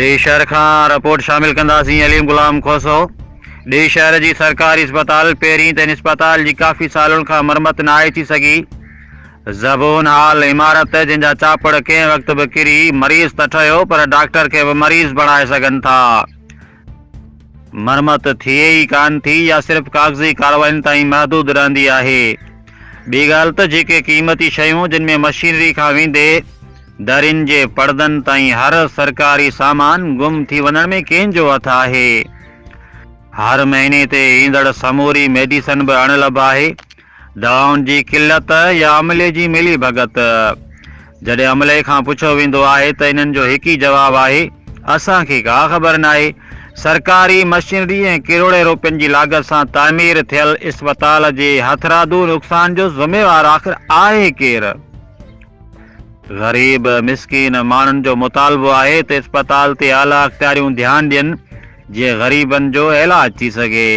ॾे शहर खां रिपोर्ट शामिल कंदासीं। अलीम गुलाम खोसो। ॾे शहर जी सरकारी अस्पताल पहिरीं त अस्पताल जी काफ़ी सालनि खां मरम्मत न आहे थी सघी। ज़बून हाल इमारत जंहिंजा चापड़ कंहिं वक़्त बि किरी मरीज़ त ठहियो पर डॉक्टर खे बि मरीज़ बणाए सघनि था। मरम्मत थिए ई कान थी या सिर्फ़ कागज़ी कार्रवाइनि ताईं महदूद रहंदी आहे। ॿी ॻाल्हि त जेके क़ीमती शयूं जिन में मशीनरी खां वेंदे दरियुनि जे पर्दनि ताईं हर सरकारी सामान गुम थी वञण में कंहिंजो हथ आहे। हर महीने ते ईंदड़ समूरी मेडिसन बि अणिलभ आहे। दवाउनि जी किल्लत या अमले जी मिली भगत। जॾहिं अमले खां पुछियो वेंदो आहे त इन्हनि जो हिकु ई जवाबु आहे, असांखे का ख़बर न आहे। सरकारी मशीनरी ऐं किरोड़े रुपयनि जी लागत सां तामीर थियल अस्पताल जे हथरादू नुक़सान जो ज़िम्मेवार आख़िर आहे केरु? ग़रीब मिसकीन माण्हुनि जो मुतालबो आहे त अस्पताल ते आला अख़्तियारियूं ध्यानु ॾियनि जीअं ग़रीबनि जो इलाजु थी सघे।